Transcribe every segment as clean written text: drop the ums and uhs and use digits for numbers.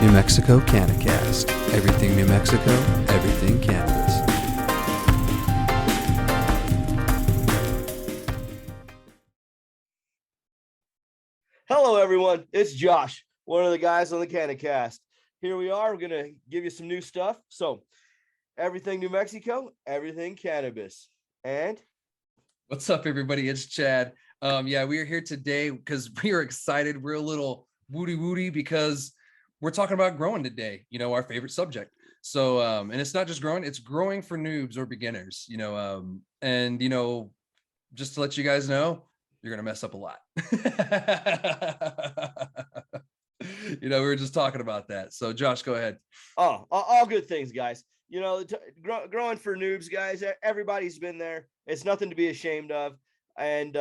New Mexico CannaCast. Everything New Mexico, everything cannabis. Hello, everyone. It's Josh, one of the guys on the CannaCast. Here we are. We're going to give you some new stuff. So, everything New Mexico, everything cannabis. And what's up, everybody? It's Chad. Yeah, we are here today because we are excited. We're a little woody because we're talking about growing today, our favorite subject. So, and it's not just growing, it's growing for noobs or beginners, and, just to let you guys know, you're going to mess up a lot. We were just talking about that. So Josh, go ahead. Oh, all good things, guys. Growing for noobs, guys, everybody's been there. It's nothing to be ashamed of. And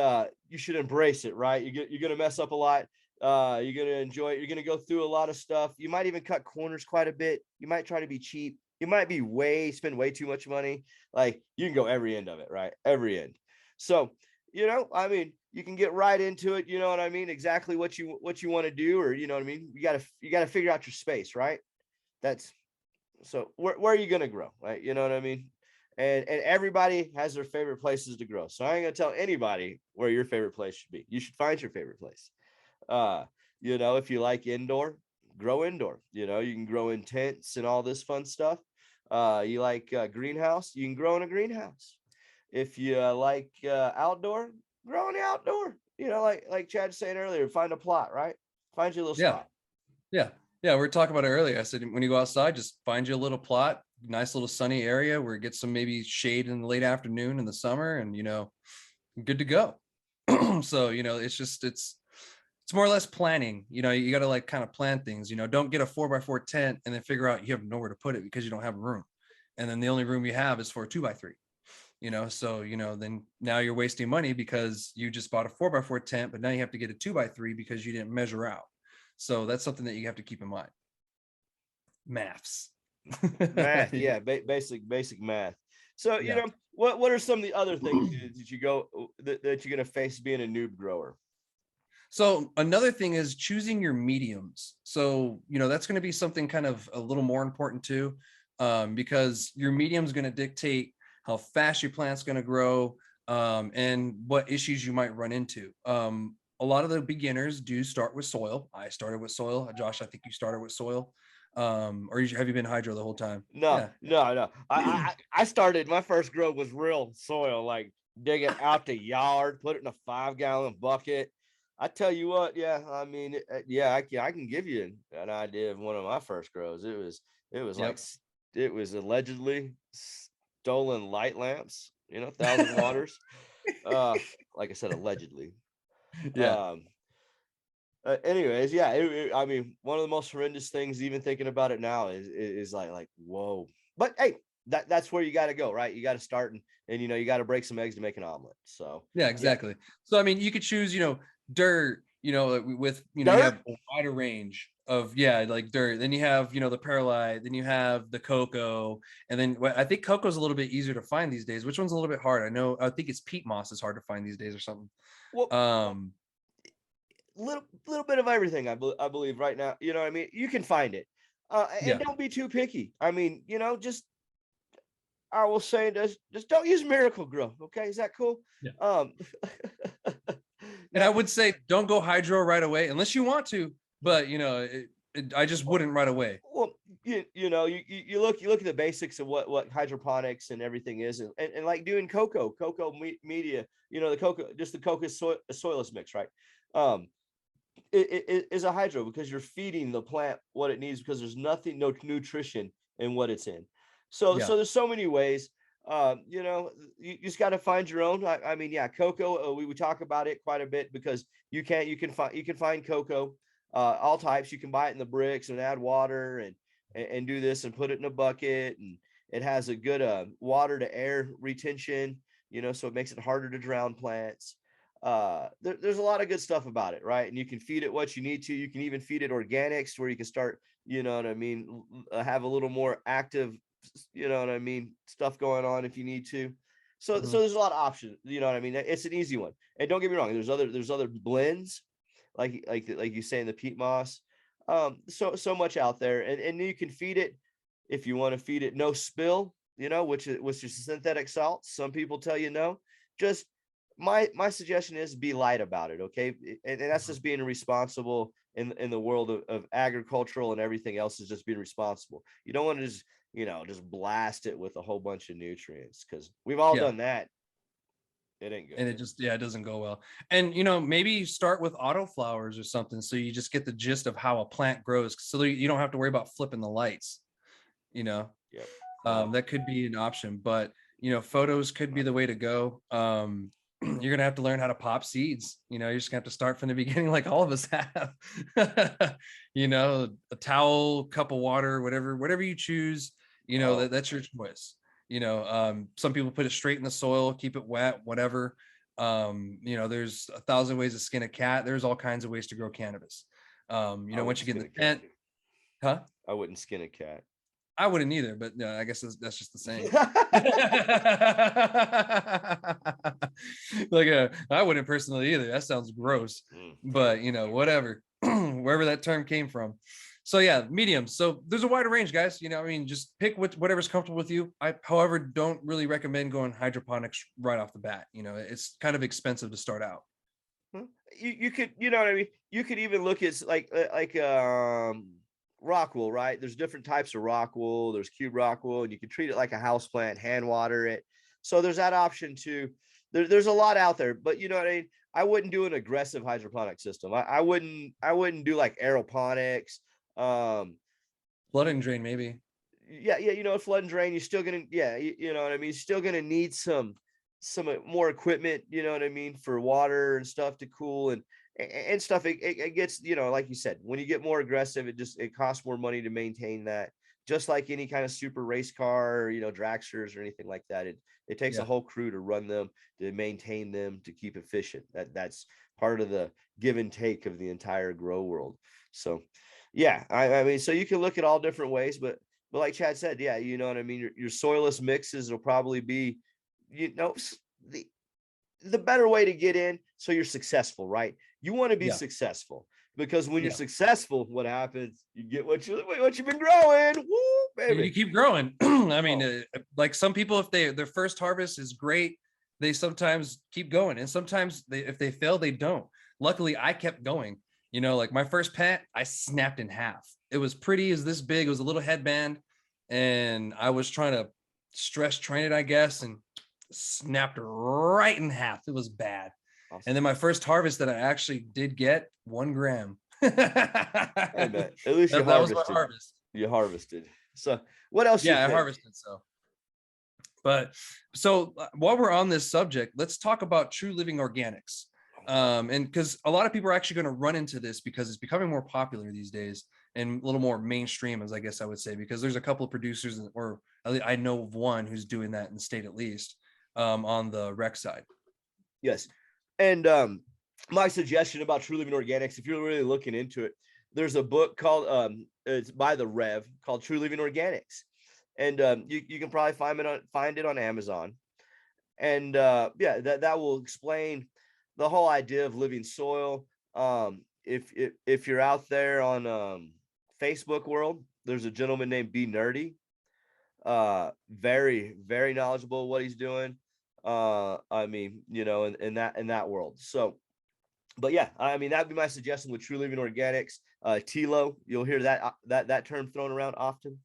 you should embrace it, right? You're going to mess up a lot. You're going to enjoy it. You're going to go through a lot of stuff. You might even cut corners quite a bit. You might try to be cheap. You might spend way too much money. Like, you can go every end of it, right? Every end. So, you can get right into it. You know what I mean? Exactly what you want to do, or, you know what I mean? You got to figure out your space, right? So where are you going to grow, right? You know what I mean? And everybody has their favorite places to grow. So I ain't going to tell anybody where your favorite place should be. You should find your favorite place. If you like indoor, grow indoor. You can grow in tents and all this fun stuff. You like greenhouse, you can grow in a greenhouse. If you like outdoor, grow in the outdoor. Like Chad saying earlier, find a plot, right? Find your little spot. Yeah. We were talking about it earlier. I said, when you go outside, just find you a little plot, nice little sunny area where it gets some maybe shade in the late afternoon in the summer, and good to go. So it's more or less planning. You got to like kind of plan things. Don't get a 4x4 tent and then figure out you have nowhere to put it because you don't have room, and then the only room you have is for a 2x3. So then now you're wasting money because you just bought a 4x4 tent, but now you have to get a 2x3 because you didn't measure out. So that's something that you have to keep in mind. Math, yeah, basic math. So what are some of the other things that you're gonna face being a noob grower? So another thing is choosing your mediums. So that's going to be something kind of a little more important too, because your medium is going to dictate how fast your plant's going to grow, and what issues you might run into. A lot of the beginners do start with soil. I started with soil. Josh, I think you started with soil. Or have you been hydro the whole time? No. I started, my first grow was real soil, like digging out the yard, put it in a 5-gallon bucket. I tell you what, I can give you an idea of one of my first grows. It was allegedly stolen light lamps, 1,000 waters. Like I said, allegedly. Yeah. Anyways, one of the most horrendous things, even thinking about it now, is like whoa. But hey, that's where you got to go, right? You got to start, and you got to break some eggs to make an omelet. So yeah, exactly. So you could choose dirt, with you dirt? have a wider range of like dirt. Then you have the perlite, then you have the cocoa, and then I think cocoa is a little bit easier to find these days. Which one's a little bit hard? I think it's peat moss is hard to find these days or something. Well, little bit of everything, I believe right now. You know what I mean? You can find it. And don't be too picky. Just, I will say, just don't use Miracle Grow. Okay, is that cool? Yeah. And I would say don't go hydro right away unless you want to, but I just wouldn't right away. Well, you look at the basics of what hydroponics and everything is, and like doing cocoa media, the cocoa soilless mix, right? It is a hydro because you're feeding the plant what it needs, because there's no nutrition in what it's in. So there's so many ways. You just got to find your own. Cocoa. We talk about it quite a bit because you can find cocoa, all types. You can buy it in the bricks and add water and do this and put it in a bucket, and it has a good water to air retention. So it makes it harder to drown plants. There's a lot of good stuff about it, right? And you can feed it what you need to. You can even feed it organics, where you can start, have a little more active, stuff going on if you need to. So there's a lot of options. It's an easy one. And don't get me wrong, there's other blends, like you say, in the peat moss. so much out there, and you can feed it if you want to feed it no spill, which is synthetic salt. Some people tell you no. Just my suggestion is be light about it, okay? And that's just being responsible in the world of agricultural, and everything else is just being responsible. You don't want to just blast it with a whole bunch of nutrients, because we've all Yeah. done that. It ain't good. And it doesn't go well. And maybe start with Autoflowers or something, so you just get the gist of how a plant grows, so that you don't have to worry about flipping the lights. Yep. That could be an option, but photos could be the way to go. You're gonna have to learn how to pop seeds. You're just gonna have to start from the beginning, like all of us have. A towel, cup of water, whatever you choose. That's your choice. Some people put it straight in the soil, keep it wet, whatever. There's 1,000 ways to skin a cat. There's all kinds of ways to grow cannabis. Once you get in the tent, huh? I wouldn't skin a cat. I wouldn't either, but no, I guess that's just the same. I wouldn't personally either. That sounds gross, but whatever, wherever that term came from. So yeah, medium. So there's a wider range, guys. Just pick whatever's comfortable with you. I, however, don't really recommend going hydroponics right off the bat. It's kind of expensive to start out. You could, you could even look at like rock wool, right? There's different types of rock wool. There's cube rock wool, and you can treat it like a house plant, hand water it. So there's that option too. There's a lot out there, but I wouldn't do an aggressive hydroponic system. I wouldn't do like aeroponics. Flood and drain, maybe. Yeah, flood and drain. You're still gonna, you know what I mean. Still gonna need some more equipment, for water and stuff to cool and stuff. It gets, like you said, when you get more aggressive, it costs more money to maintain that. Just like any kind of super race car, or, dragsters or anything like that. It takes a whole crew to run them, to maintain them, to keep efficient. That's part of the give and take of the entire grow world. So yeah, so you can look at all different ways, but like Chad said, yeah, your soilless mixes will probably be, the better way to get in, so you're successful, right? You want to be successful, because when you're successful, what happens? You get what you've been growing. Woo, baby. You keep growing. Like some people, if their first harvest is great, they sometimes keep going, and sometimes if they fail, they don't. Luckily, I kept going. Like my first plant, I snapped in half. It was pretty, as this big. It was a little headband, and I was trying to stress train it, I guess, and snapped right in half. It was bad. Awesome. And then my first harvest that I actually did get 1 gram. Hey, man, at least that was my harvest. You harvested. So what else? Yeah, I harvested. So while we're on this subject, let's talk about True Living Organics. And because a lot of people are actually going to run into this, because it's becoming more popular these days, and a little more mainstream, as I guess I would say, because there's a couple of producers, or I know of one who's doing that in the state, at least, on the rec side. Yes. And my suggestion about True Living Organics, if you're really looking into it, there's a book called it's by the Rev, called True Living Organics, and you can probably find it on Amazon, and that will explain the whole idea of living soil. If you're out there on Facebook world, there's a gentleman named Be Nerdy, very, very knowledgeable of what he's doing. In that world. So, but yeah, that'd be my suggestion with True Living Organics. TILO, you'll hear that term thrown around often,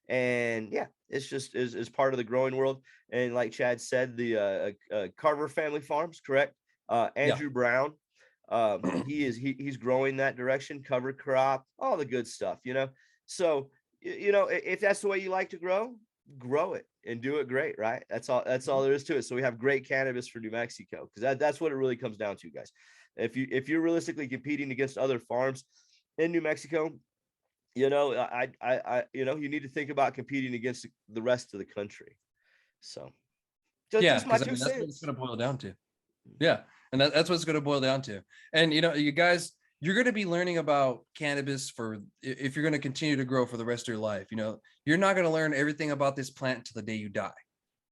and yeah, it's just is part of the growing world. And like Chad said, the Carver Family Farms, correct? Andrew Brown, he's growing that direction, cover crop, all the good stuff, So if that's the way you like to grow it and do it great, right? That's all there is to it. So we have great cannabis for New Mexico, because that's what it really comes down to, guys. If you're realistically competing against other farms in New Mexico, you need to think about competing against the rest of the country. So just my 2 cents. That's what it's going to boil down to. Yeah, and that's what it's going to boil down to. And you guys, you're going to be learning about cannabis if you're going to continue to grow for the rest of your life. You're not going to learn everything about this plant until the day you die.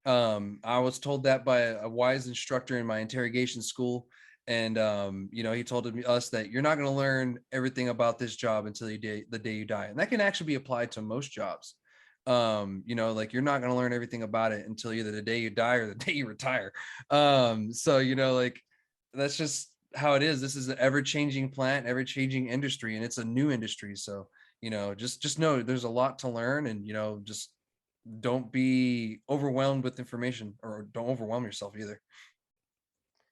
I was told that by a wise instructor in my interrogation school, And he told us that you're not going to learn everything about this job until the day you die. And that can actually be applied to most jobs. Like you're not going to learn everything about it until either the day you die or the day you retire. So like that's just how it is. This is an ever-changing plant, ever-changing industry, and it's a new industry. So just know there's a lot to learn, and just don't be overwhelmed with information, or don't overwhelm yourself either.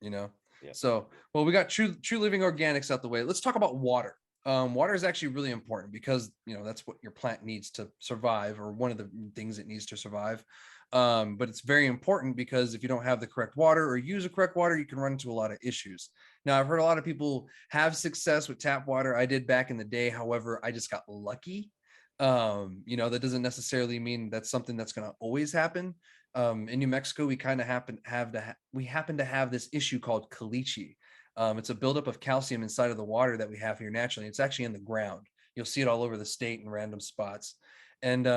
Yeah. So, well, we got true living organics out the way. Let's talk about water. Water is actually really important because that's what your plant needs to survive, or one of the things it needs to survive. But it's very important because if you don't have the correct water or use the correct water, you can run into a lot of issues. Now, I've heard a lot of people have success with tap water. I did back in the day. However, I just got lucky. That doesn't necessarily mean that's something that's going to always happen. In New Mexico, we kind of happen to have this issue called caliche. It's a buildup of calcium inside of the water that we have here naturally. It's actually in the ground. You'll see it all over the state in random spots. And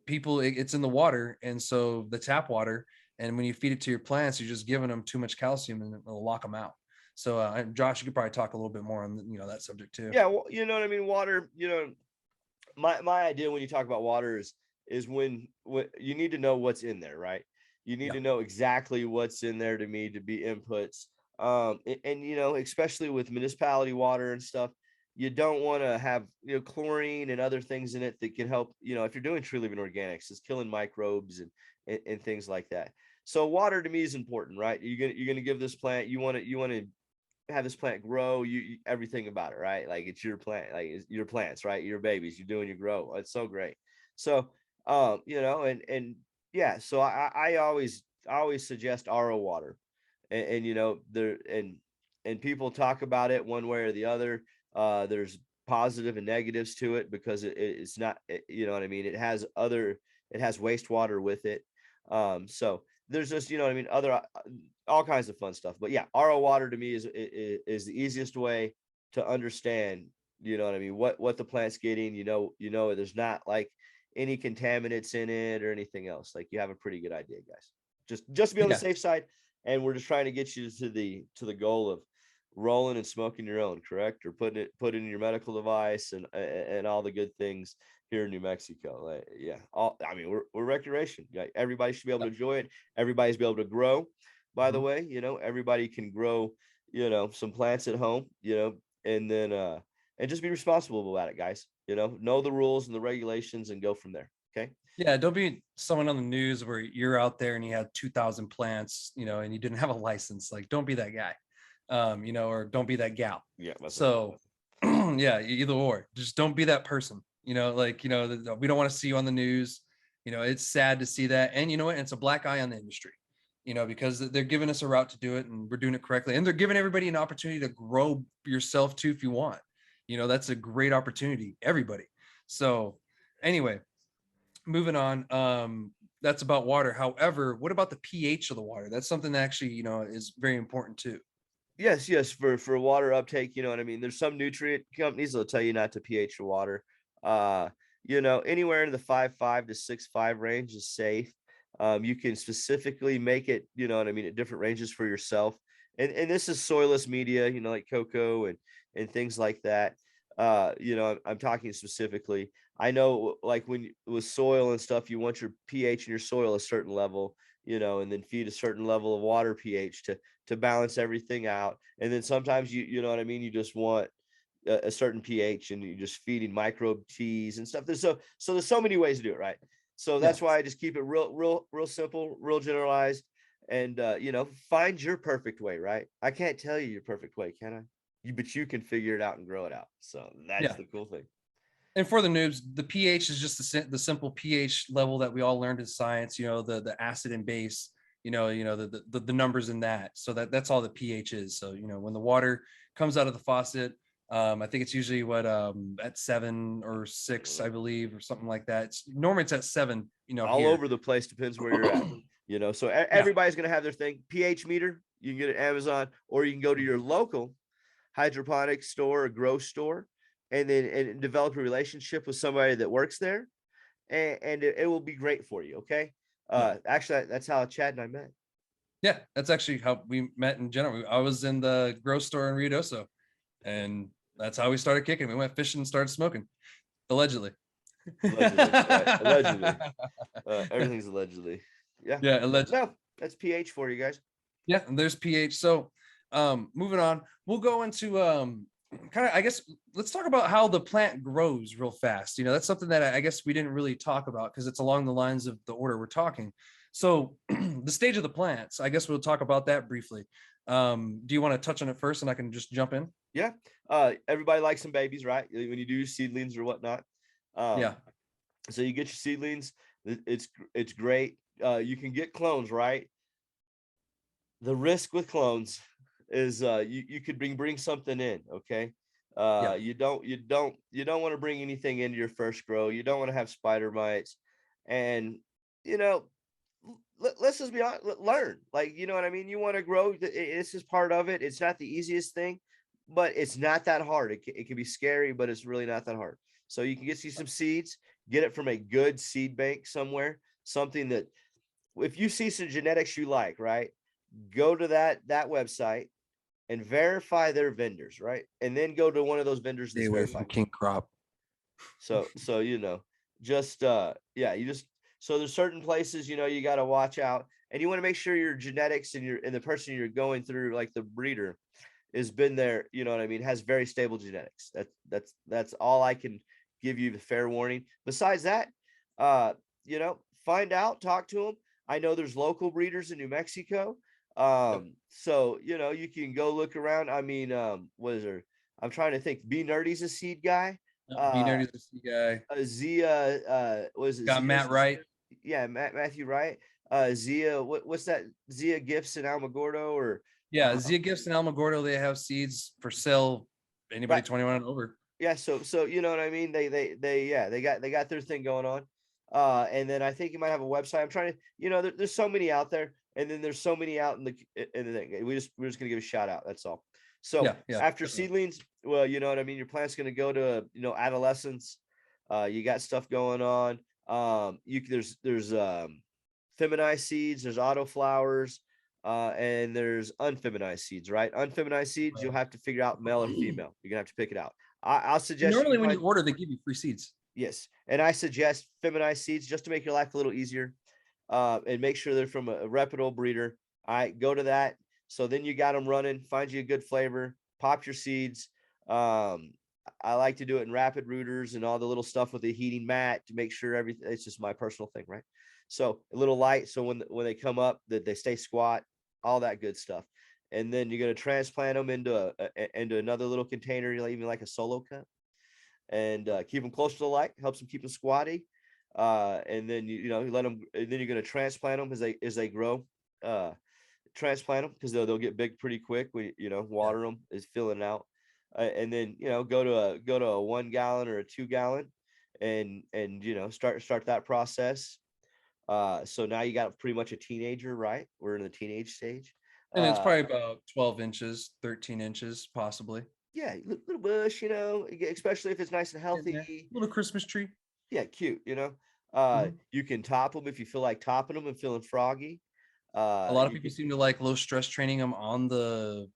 it's in the water. And so the tap water, and when you feed it to your plants, you're just giving them too much calcium and it'll lock them out. So Josh, you could probably talk a little bit more on that subject too. Yeah, well, you know what I mean? Water, my idea when you talk about water is when you need to know what's in there, right? You need to know exactly what's in there to be inputs. And especially with municipality water and stuff, you don't want to have chlorine and other things in it that can help, if you're doing true living organics, it's killing microbes and things like that. So water to me is important, right? You're gonna give this plant, you want to have this plant grow, you everything about it, right? Like it's your plant, like it's your plants, right? Your babies, you're doing your grow. It's so great. So and yeah, so I always suggest RO water. And there and people talk about it one way or the other. There's positive and negatives to it because it's not, you know what I mean? It has wastewater with it. So there's just, other all kinds of fun stuff. But yeah, RO water to me is the easiest way to understand, what I mean, what the plant's getting. There's not like any contaminants in it or anything else. Like you have a pretty good idea, guys. Just be on the safe side. And we're just trying to get you to the goal of rolling and smoking your own, correct? Or put it in your medical device and all the good things here in New Mexico. We're recreation. Everybody should be able to enjoy it. Everybody's be able to grow. By the way, everybody can grow, some plants at home, and then and just be responsible about it, guys. Know the rules and the regulations and go from there. Okay. Yeah, don't be someone on the news where you're out there and you had 2,000 plants, and you didn't have a license. Like, don't be that guy, or don't be that gal. Yeah. So, yeah, either or. Just don't be that person. We don't want to see you on the news. It's sad to see that, and you know what? It's a black eye on the industry. Because they're giving us a route to do it, and we're doing it correctly, and they're giving everybody an opportunity to grow yourself too if you want. That's a great opportunity, everybody. So, anyway. Moving on, that's about water. However, what about the pH of the water? That's something that actually, is very important too. Yes, for water uptake, you know what I mean? There's some nutrient companies that'll tell you not to pH your water. Anywhere in the 5.5 to 6.5 range is safe. You can specifically make it, you know what I mean, at different ranges for yourself. And this is soilless media, like cocoa and things like that. I'm talking specifically. I know, like when with soil and stuff, you want your pH in your soil a certain level, and then feed a certain level of water pH to balance everything out. And then sometimes you know what I mean, you just want a certain pH and you're just feeding microbe teas and stuff. There's so many ways to do it, right? So that's why I just keep it real simple, real generalized, and find your perfect way, right? I can't tell you your perfect way, can I? But you can figure it out and grow it out. So that's the cool thing. And for the noobs, the pH is just the simple pH level that we all learned in science. The acid and base. The numbers in that. So that's all the pH is. So when the water comes out of the faucet, I think it's usually at 7 or 6, I believe, or something like that. Normally it's at 7. All here. Over the place, depends where you're at. So everybody's gonna have their thing. pH meter, you can get it at Amazon, or you can go to your local hydroponics store or grow store, and then develop a relationship with somebody that works there, and it will be great for you. Okay. Actually, that's how Chad and I met. Yeah, that's actually how we met in general. I was in the grow store in Ruidoso, and that's how we started kicking. We went fishing and started smoking, allegedly. Allegedly, right? Allegedly. Everything's allegedly. Yeah. Yeah, allegedly. No, that's pH for you guys. Yeah, and there's pH. So moving on, we'll go into kind of, I guess, let's talk about how the plant grows real fast. That's something that I guess we didn't really talk about because it's along the lines of the order we're talking. So the stage of the plants, I guess we'll talk about that briefly. Do you want to touch on it first and I can just jump in? Yeah. Everybody likes some babies, right? When you do seedlings or whatnot. Yeah. So you get your seedlings. It's great. You can get clones, right? The risk with clones is you could bring something in. Okay. Yeah. You don't want to bring anything into your first grow. You don't want to have spider mites, and let's just be honest, learn, like, you know what I mean? You want to grow. This is part of it. It's not the easiest thing, but it's not that hard. It can be scary, but it's really not that hard. So you can get you some seeds, get it from a good seed bank somewhere, something that if you see some genetics you like, right? Go to that website and verify their vendors, right? And then go to one of those vendors Stay that's away verified. from king crop. So just yeah, you just, so there's certain places, you got to watch out, and you want to make sure your genetics and the person you're going through, like the breeder, has been there, you know what I mean, has very stable genetics. That's all I can give you, the fair warning. Besides that, find out, talk to them. I know there's local breeders in New Mexico. So you can go look around. I mean, what is there? I'm trying to think. B Nerdy's a seed guy. Be nerdy to see guy. Zia, was it Got Zia's Matt Wright. Yeah, Matthew Wright. Zia, what's that? Zia Gifts in Alamogordo, or Yeah, Zia Gifts and Alamogordo, they have seeds for sale. Anybody right. 21 and over. Yeah, so you know what I mean? They got their thing going on. And then I think you might have a website. I'm trying to, there's so many out there, and then there's so many out in the thing. We're just gonna give a shout out. That's all. So Yeah. after Definitely. seedlings, well, you know what I mean? Your plant's gonna go to adolescence. You got stuff going on. There's feminized seeds, there's autoflowers, and there's unfeminized seeds, right? Unfeminized seeds, you'll have to figure out male or female. You're gonna have to pick it out. I'll suggest Normally you when find, you order, they give you free seeds. yes, and I suggest feminized seeds just to make your life a little easier, and make sure they're from a reputable breeder. All right, go to that. So then you got them running. Find you a good flavor. Pop your seeds. I like to do it in rapid rooters and all the little stuff with the heating mat to make sure everything. It's just my personal thing, right? So a little light, so when they come up, that they stay squat, all that good stuff. And then you're gonna transplant them into another little container, even like a solo cup, and keep them close to the light. Helps them keep them squatty. And then you let them. And then you're gonna transplant them as they grow. Transplant them because they'll get big pretty quick. We water them is filling out. And then go to a 1 gallon or a 2 gallon, and start that process. So now you got pretty much a teenager, right? We're in the teenage stage. And it's probably about 12 inches, 13 inches, possibly. Yeah, little bush, especially if it's nice and healthy. Little Christmas tree. Yeah, cute. You can top them if you feel like topping them and feeling froggy. A lot of people seem to like low stress training them on the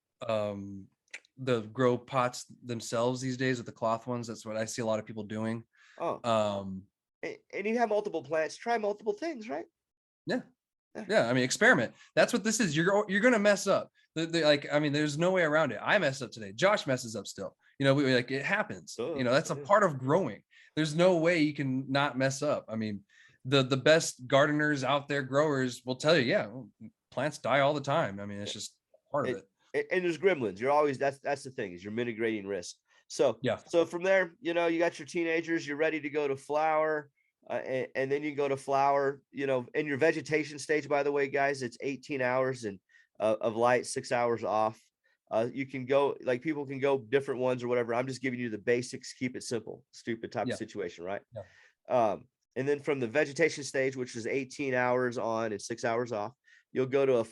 grow pots themselves these days with the cloth ones. That's what I see a lot of people doing. And you have multiple plants, try multiple things, right? Yeah. I mean, experiment. That's what this is. You're gonna mess up. There's no way around it. I messed up today. Josh messes up still. It happens. That's a part of growing. There's no way you can not mess up. I mean, the best gardeners out there, growers, will tell you, plants die all the time. I mean, it's just part of it. And there's gremlins. You're always, that's the thing, is you're mitigating risk. So from there, you got your teenagers, you're ready to go to flower. And then you go to flower, in your vegetation stage, by the way, guys, it's 18 hours of light, 6 hours off. You can go, like, people can go different ones or whatever. I'm just giving you the basics, keep it simple, stupid type of situation, right? And then from the vegetation stage, which is 18 hours on and 6 hours off, you'll go to a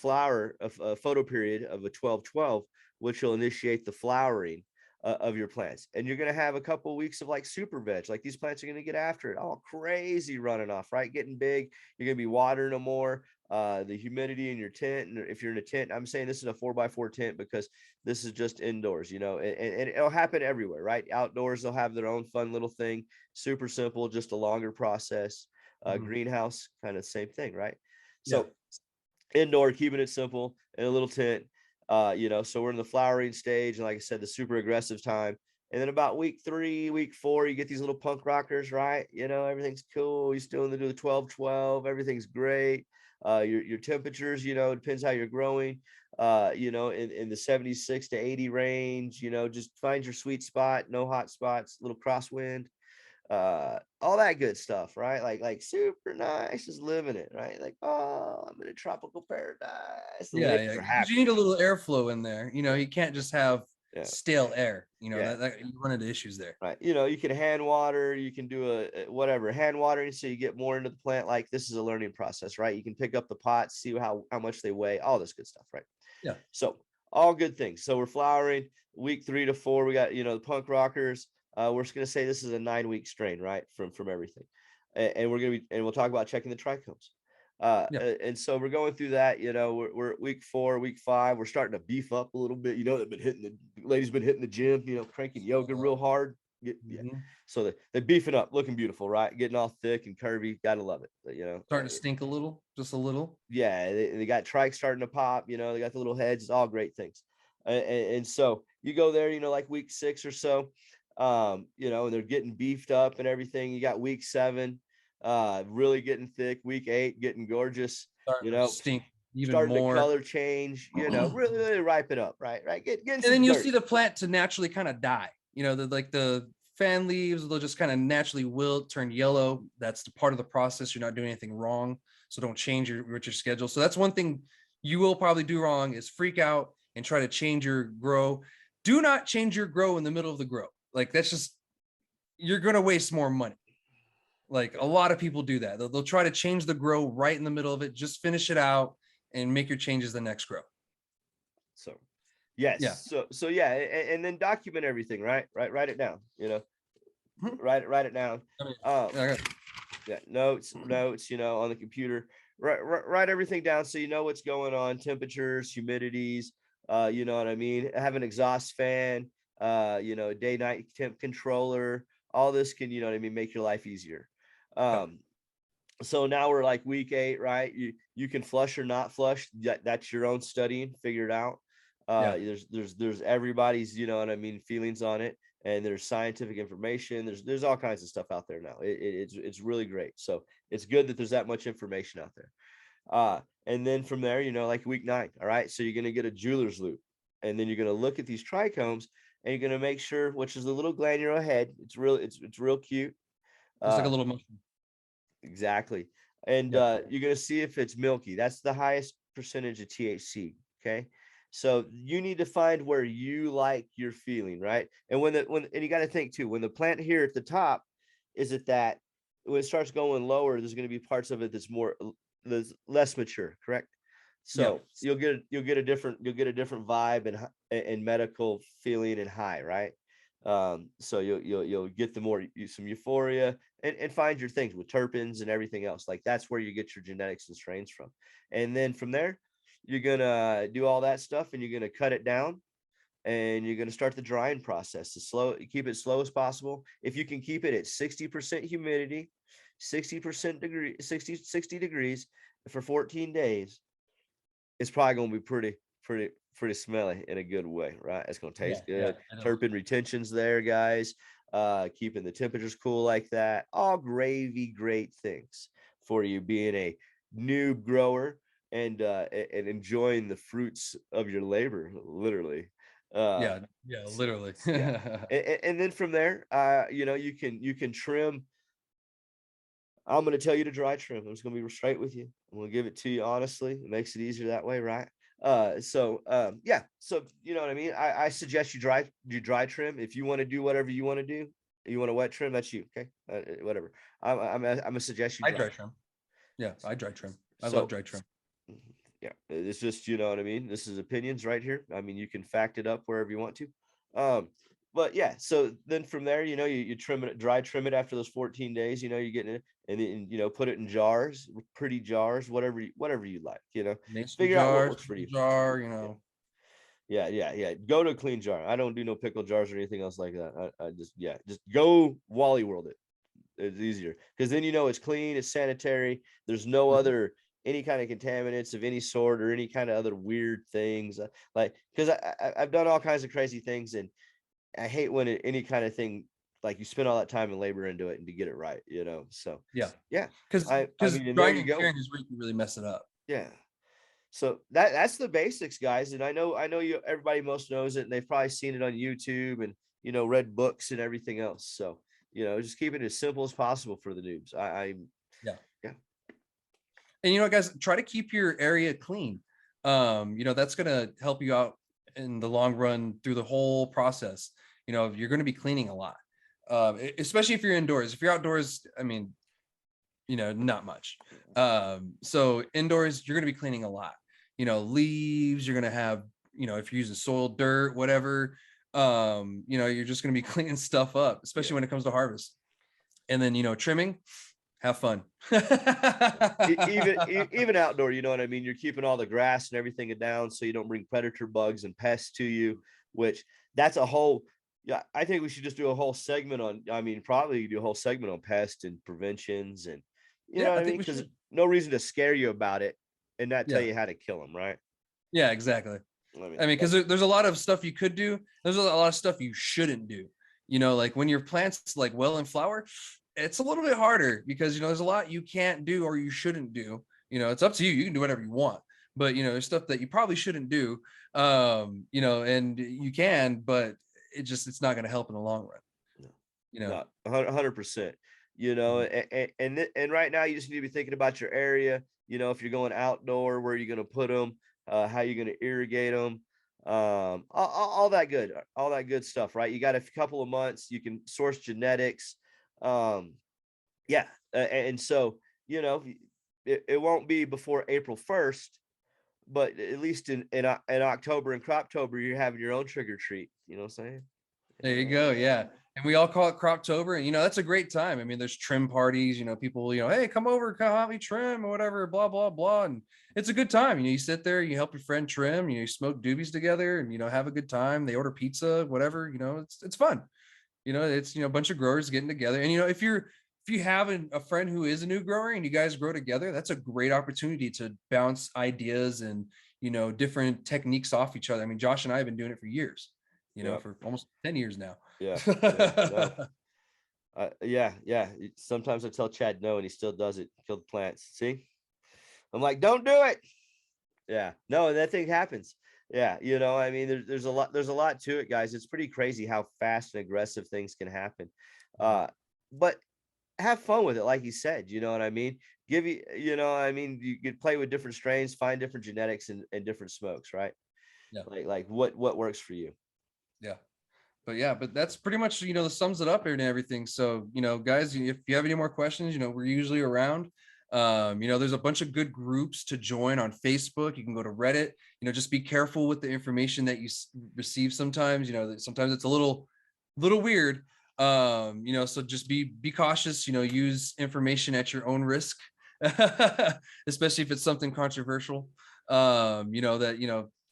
photo period of a 12-12, which will initiate the flowering. of your plants. And you're going to have a couple weeks of like super veg, like these plants are going to get after it, all crazy running off, right? Getting big. You're going to be watering them more. The humidity in your tent, and if you're in a tent, I'm saying this is a 4x4 tent because this is just indoors, and it'll happen everywhere, right? Outdoors, they'll have their own fun little thing, super simple, just a longer process. Greenhouse, kind of the same thing, right? So indoor, keeping it simple in a little tent. So we're in the flowering stage, and like I said, the super aggressive time. And then about week 3, week 4, you get these little punk rockers, right? Everything's cool. You still do the 12-12. Everything's great. Your temperatures, depends how you're growing. In the 76 to 80 range. Just find your sweet spot. No hot spots. Little crosswind. All that good stuff, right? Like super nice, just living it, right? Like, oh, I'm in a tropical paradise. The ladies are 'Cause happy. you need a little airflow in there. You can't just have stale air. Yeah. That you run into issues there. Right. You can hand water, you can do whatever hand watering, so you get more into the plant. Like, this is a learning process, right? You can pick up the pots, see how much they weigh, all this good stuff, right? Yeah. So all good things. So we're flowering week 3 to 4. We got the punk rockers. We're just gonna say this is a 9-week strain, right? From everything, and we'll talk about checking the trichomes. And so we're going through that. We're at week 4, week 5. We're starting to beef up a little bit. The ladies been hitting the gym, cranking yoga real hard. So they're beefing up, looking beautiful, right? Getting all thick and curvy. Gotta love it. Starting to stink a little, just a little. Yeah, they got trike starting to pop. They got the little heads. It's all great things. And so you go there, like week 6 or so. And they're getting beefed up and everything. You got week 7, really getting thick. Week 8, getting gorgeous. Starting to stink even starting more. to color change. Really ripen up. Right. Getting and some then you'll dirt. see the plant to naturally kind of die. The fan leaves, they'll just kind of naturally wilt, turn yellow. That's the part of the process. You're not doing anything wrong, so don't change your schedule. So that's one thing you will probably do wrong, is freak out and try to change your grow. Do not change your grow in the middle of the grow. Like, that's just, you're going to waste more money. Like, a lot of people do that. They'll try to change the grow right in the middle of it. Just finish it out and make your changes the next grow. So, yes. Yeah. So yeah, and then document everything, right? Write it down. Write it down. Notes. On the computer. Write everything down so you know what's going on. Temperatures, humidities. You know what I mean? Have an exhaust fan. Day night temp controller. All this can, make your life easier. So now we're like week 8, right? You can flush or not flush. That's your own studying. Figure it out. There's everybody's, feelings on it, and there's scientific information. There's all kinds of stuff out there now. It's really great. So it's good that there's that much information out there. And then from there, like week 9, all right. So you're gonna get a jeweler's loop, and then you're gonna look at these trichomes, and you're gonna make sure, which is the little glandular head. It's real cute. It's like a little mushroom. Exactly. And you're gonna see if it's milky. That's the highest percentage of THC. Okay. So you need to find where you like your feeling, right? And and you got to think too, when the plant here at the top is at that, when it starts going lower, there's going to be parts of it that's less mature, correct? So you'll get a different vibe and medical feeling and high, right? So you'll get some euphoria and find your things with terpenes and everything else. Like, that's where you get your genetics and strains from. And then from there, you're gonna do all that stuff, and you're gonna cut it down, and you're gonna start the drying process. Keep it slow as possible. If you can keep it at 60% humidity, 60% 60 degrees for 14 days, it's probably gonna be pretty smelly in a good way, right? It's gonna taste good. Terpene retention's there, guys. Keeping the temperatures cool like that. All great things for you being a noob grower and enjoying the fruits of your labor, literally. Literally. And then from there, you can trim. I'm going to tell you to dry trim. I'm just going to be straight with you. I'm going to give it to you honestly. It makes it easier that way, right? So you know what I mean? I suggest you dry trim. If you want to do whatever you want to do, you want to wet trim, that's you. Okay. Whatever. I'm a suggestion. I dry trim. Yeah, I dry trim. I love dry trim. Yeah, it's just, you know what I mean? This is opinions right here. I mean, you can fact it up wherever you want to. but yeah, so then from there, you trim it, dry trim it after those 14 days, you're getting it, and then, put it in jars, pretty jars, whatever you like, Mason figure out what jar, works for you. jar, Yeah. Go to a clean jar. I don't do no pickle jars or anything else like that. I just go Wally World it. It's easier because then it's clean, it's sanitary. There's no other any kind of contaminants of any sort or any kind of other weird things. Like because I've done all kinds of crazy things, and I hate when any kind of thing like you spend all that time and labor into it and to get it right. So yeah, yeah, because I mean, and there drying you and go. curing is where you can really mess it up. Yeah. So that's the basics, guys. And I know everybody most knows it, and they've probably seen it on YouTube and read books and everything else. So just keep it as simple as possible for the noobs. Yeah. Yeah. And guys, try to keep your area clean. That's gonna help you out in the long run through the whole process. You're gonna be cleaning a lot, especially if you're indoors. If you're outdoors, I mean, not much. So indoors, you're gonna be cleaning a lot. Leaves, you're gonna have, if you're using soil, dirt, whatever, you're just gonna be cleaning stuff up, especially when it comes to harvest. And then, trimming, have fun. even outdoor, you know what I mean? You're keeping all the grass and everything down so you don't bring predator bugs and pests to you, which that's a whole, yeah, I think we should just do a whole segment on, probably do a whole segment on pest and preventions and, you know what I mean? Because no reason to scare you about it and not tell you how to kill them, right? Yeah, exactly. Because there's a lot of stuff you could do. There's a lot of stuff you shouldn't do. Like when your plants like well in flower, it's a little bit harder because there's a lot you can't do or you shouldn't do. It's up to you. You can do whatever you want, but there's stuff that you probably shouldn't do. And you can, but it's not going to help in the long run. 100%. And right now you just need to be thinking about your area. If you're going outdoor, where are you going to put them? How you're going to irrigate them? All that good stuff, right? You got a couple of months. You can source genetics. Yeah, and so it won't be before April 1st, but at least in October and Croptober, you're having your own trick or treat. You know what I'm saying? There you go. Yeah. And we all call it Croptober. And, that's a great time. There's trim parties, people, hey, come over, come help me trim or whatever, blah, blah, blah. And it's a good time. You sit there, you help your friend trim, you smoke doobies together and, have a good time. They order pizza, whatever, it's fun. It's, a bunch of growers getting together. And, if you have a friend who is a new grower and you guys grow together, that's a great opportunity to bounce ideas and, different techniques off each other. Josh and I have been doing it for years. For almost 10 years now. Yeah. Sometimes I tell Chad no, and he still does it. Kill the plants. See, I'm like, don't do it. Yeah, no, and that thing happens. Yeah, there's a lot to it, guys. It's pretty crazy how fast and aggressive things can happen. But have fun with it, like you said. You know what I mean? You could play with different strains, find different genetics and different smokes, right? Yeah. Like what works for you. Yeah. But that's pretty much, the sums it up and everything. So, guys, if you have any more questions, we're usually around. There's a bunch of good groups to join on Facebook. You can go to Reddit, just be careful with the information that you receive sometimes, sometimes it's a little weird. So just be cautious, use information at your own risk, especially if it's something controversial,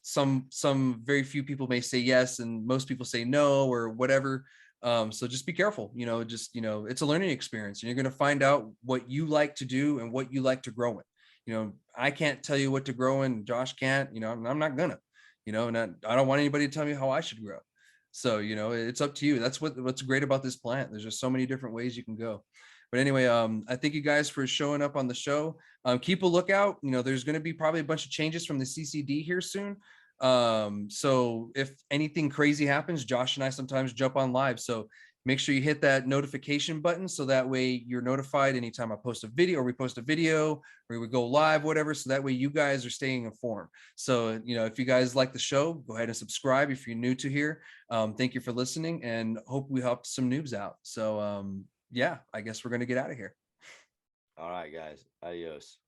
some very few people may say yes and most people say no or whatever. So just be careful, it's a learning experience and you're going to find out what you like to do and what you like to grow in. I can't tell you what to grow in. Josh can't, I'm not gonna, and I don't want anybody to tell me how I should grow. So, it's up to you. That's what's great about this plant. There's just so many different ways you can go. But anyway, I thank you guys for showing up on the show. Keep a lookout. There's going to be probably a bunch of changes from the CCD here soon. So if anything crazy happens, Josh and I sometimes jump on live. So make sure you hit that notification button so that way you're notified anytime I post a video or we post a video or we go live, whatever. So that way you guys are staying informed. So, if you guys like the show, go ahead and subscribe if you're new to here. Thank you for listening and hope we helped some noobs out. So, yeah, I guess we're going to get out of here. All right, guys. Adios.